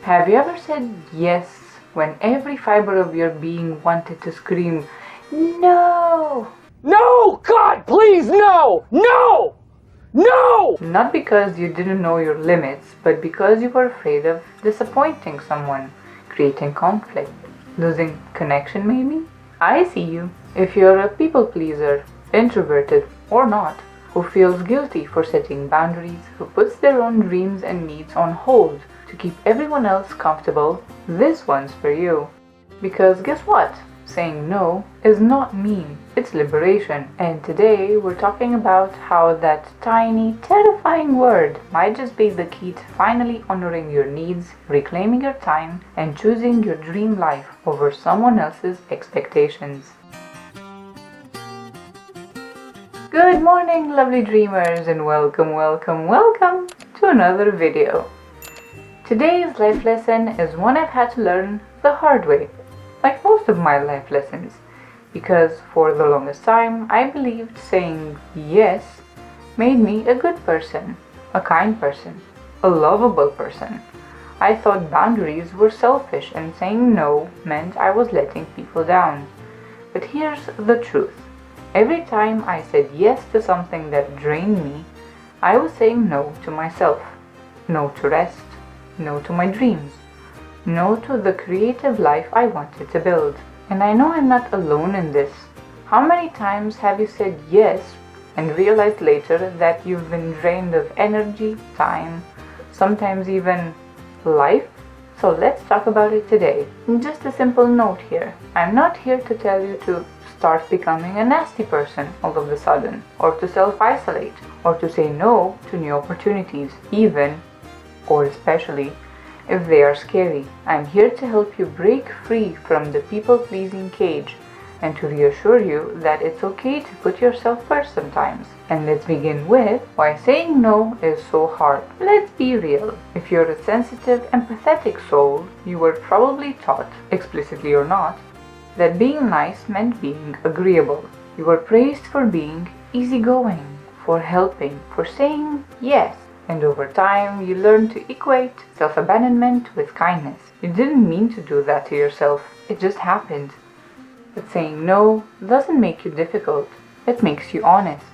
Have you ever said yes when every fiber of your being wanted to scream, no? No! God, please, no! No! No! Not because you didn't know your limits, but because you were afraid of disappointing someone, creating conflict, losing connection maybe? I see you. If you're a people pleaser, introverted or not, who feels guilty for setting boundaries, who puts their own dreams and needs on hold to keep everyone else comfortable, this one's for you. Because guess what? Saying no is not mean, it's liberation. And today we're talking about how that tiny, terrifying word might just be the key to finally honoring your needs, reclaiming your time, and choosing your dream life over someone else's expectations. Good morning, lovely dreamers, and welcome to another video. Today's life lesson is one I've had to learn the hard way, like most of my life lessons, because for the longest time I believed saying yes made me a good person, a kind person, a lovable person. I thought boundaries were selfish and saying no meant I was letting people down. But here's the truth. Every time I said yes to something that drained me, I was saying no to myself. No to rest, no to my dreams, no to the creative life I wanted to build. And I know I'm not alone in this. How many times have you said yes and realized later that you've been drained of energy, time, sometimes even life? So let's talk about it today. Just a simple note here. I'm not here to tell you to start becoming a nasty person all of a sudden, or to self-isolate, or to say no to new opportunities, even or especially if they are scary. I'm here to help you break free from the people-pleasing cage and to reassure you that it's okay to put yourself first sometimes. And let's begin with why saying no is so hard. Let's be real. If you're a sensitive, empathetic soul, you were probably taught, explicitly or not, that being nice meant being agreeable. You were praised for being easygoing, for helping, for saying yes. And over time, you learn to equate self-abandonment with kindness. You didn't mean to do that to yourself. It just happened. But saying no doesn't make you difficult. It makes you honest.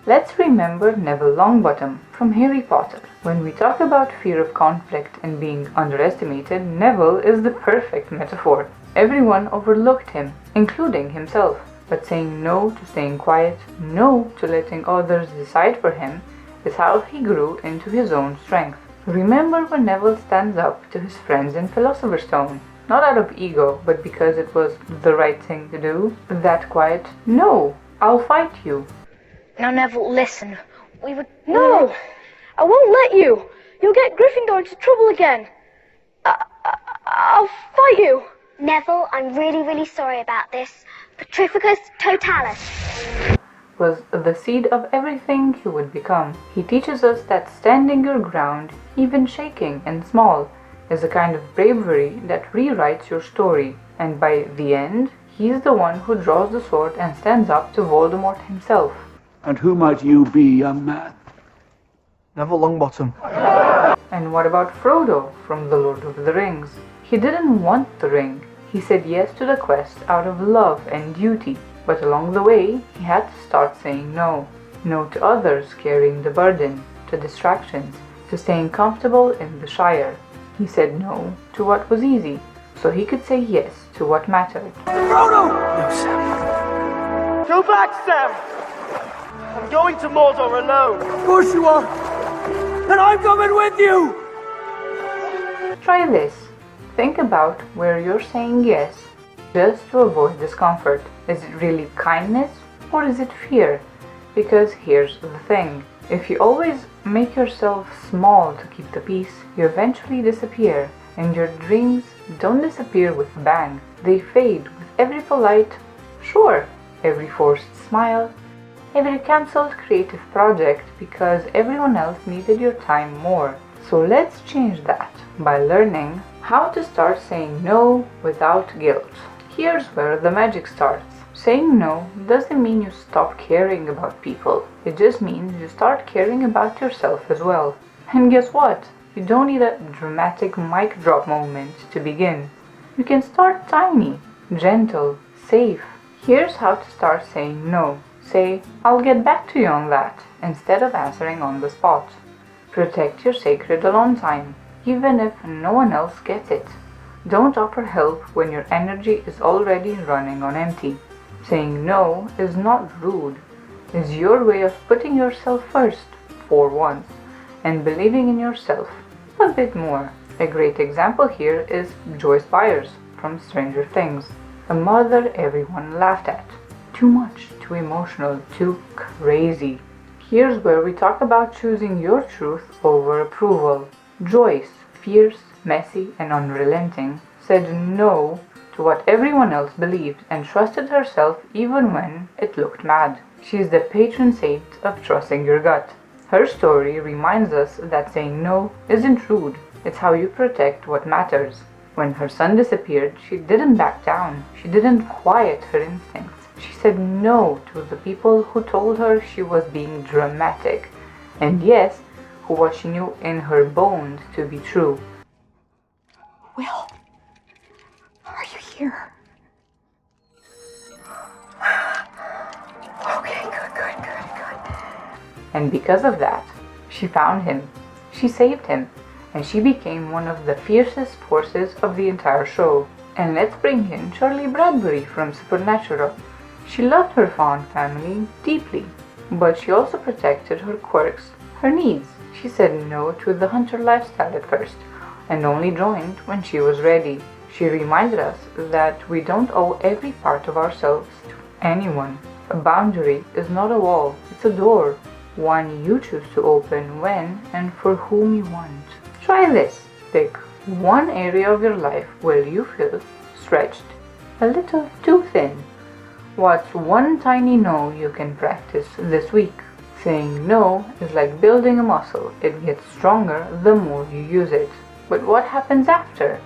Let's remember Neville Longbottom from Harry Potter. When we talk about fear of conflict and being underestimated, Neville is the perfect metaphor. Everyone overlooked him, including himself. But saying no to staying quiet, no to letting others decide for him, is how he grew into his own strength. Remember when Neville stands up to his friends in Philosopher's Stone, not out of ego, but because it was the right thing to do? That quiet, no, I'll fight you. Now Neville, listen. No! I won't let you! You'll get Gryffindor into trouble again. I'll fight you! Neville, I'm really sorry about this. Petrificus totalis Was the seed of everything he would become. He teaches us that standing your ground, even shaking and small, is a kind of bravery that rewrites your story. And by the end, he's the one who draws the sword and stands up to Voldemort himself. And who might you be, young man? Neville Longbottom. And what about Frodo from The Lord of the Rings? He didn't want the ring. He said yes to the quest out of love and duty. But along the way, he had to start saying no. No to others carrying the burden, to distractions, to staying comfortable in the Shire. He said no to what was easy, so he could say yes to what mattered. Frodo! No, Sam. Go back, Sam! I'm going to Mordor alone. Of course you are! And I'm coming with you! Try this. Think about where you're saying yes just to avoid discomfort. Is it really kindness or is it fear? Because here's the thing. If you always make yourself small to keep the peace, you eventually disappear. And your dreams don't disappear with a bang. They fade with every polite sure, every forced smile, every cancelled creative project because everyone else needed your time more. So let's change that by learning how to start saying no without guilt. Here's where the magic starts. Saying no doesn't mean you stop caring about people. It just means you start caring about yourself as well. And guess what? You You don't need a dramatic mic drop moment to begin. You can start tiny, gentle, safe. Here's how to start saying no. Say, "I'll get back to you on that," instead of answering on the spot. Protect your sacred alone time, even if no one else gets it. Don't offer help when your energy is already running on empty. Saying no is not rude. It's your way of putting yourself first, for once, and believing in yourself a bit more. A great example here is Joyce Byers from Stranger Things, a mother everyone laughed at. Too much, too emotional, too crazy. Here's where we talk about choosing your truth over approval. Joyce, fierce, messy, and unrelenting, said no to what everyone else believed and trusted herself even when it looked mad. She is the patron saint of trusting your gut. Her story reminds us that saying no isn't rude, it's how you protect what matters. When her son disappeared, she didn't back down. She didn't quiet her instincts. She said no to the people who told her she was being dramatic, and yes, who what she knew in her bones to be true. Will, are you here? Okay, good. And because of that, she found him, she saved him, and she became one of the fiercest forces of the entire show. And let's bring in Shirley Bradbury from Supernatural. She loved her fawn family deeply, but she also protected her quirks, her needs. She said no to the hunter lifestyle at first, and only joined when she was ready. She reminded us that we don't owe every part of ourselves to anyone. A boundary is not a wall, it's a door, one you choose to open when and for whom you want. Try this. Pick one area of your life where you feel stretched, a little too thin. What's one tiny no you can practice this week? Saying no is like building a muscle. It gets stronger the more you use it. But what happens after?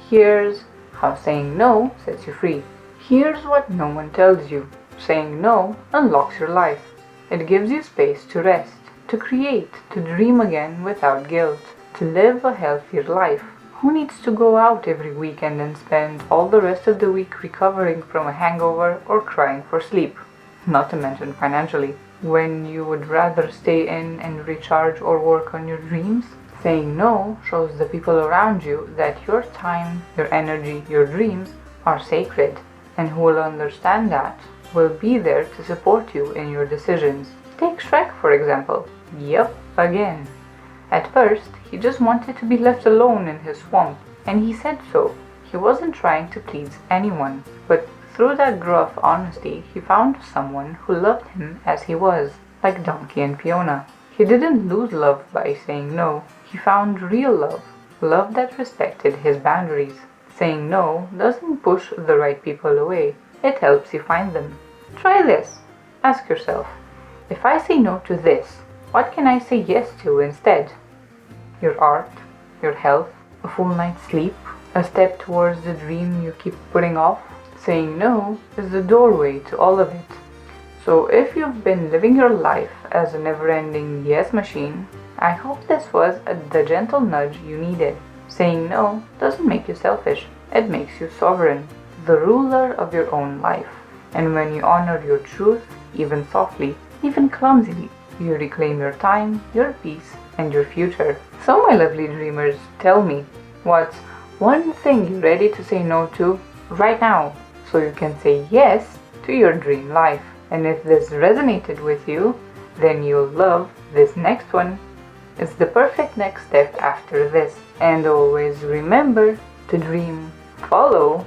Here's how saying no sets you free. Here's what no one tells you. Saying no unlocks your life. It gives you space to rest, to create, to dream again without guilt, to live a healthier life. Who needs to go out every weekend and spend all the rest of the week recovering from a hangover or crying for sleep? Not to mention financially. When you would rather stay in and recharge or work on your dreams? Saying no shows the people around you that your time, your energy, your dreams are sacred, and who will understand that will be there to support you in your decisions. Take Shrek for example. Yep, again. At first, he just wanted to be left alone in his swamp, and he said so. He wasn't trying to please anyone, but through that gruff honesty, he found someone who loved him as he was, like Donkey and Fiona. He didn't lose love by saying no. He found real love, love that respected his boundaries. Saying no doesn't push the right people away. It helps you find them. Try this. Ask yourself, if I say no to this, what can I say yes to instead? Your art, your health, a full night's sleep, a step towards the dream you keep putting off. Saying no is the doorway to all of it. So if you've been living your life as a never-ending yes machine, I hope this was the gentle nudge you needed. Saying no doesn't make you selfish, it makes you sovereign, the ruler of your own life. And when you honor your truth, even softly, even clumsily, you reclaim your time, your peace, and your future. So my lovely dreamers, tell me, what's one thing you're ready to say no to right now, so you can say yes to your dream life? And if this resonated with you, then you'll love this next one. It's the perfect next step after this. And always remember to dream, follow,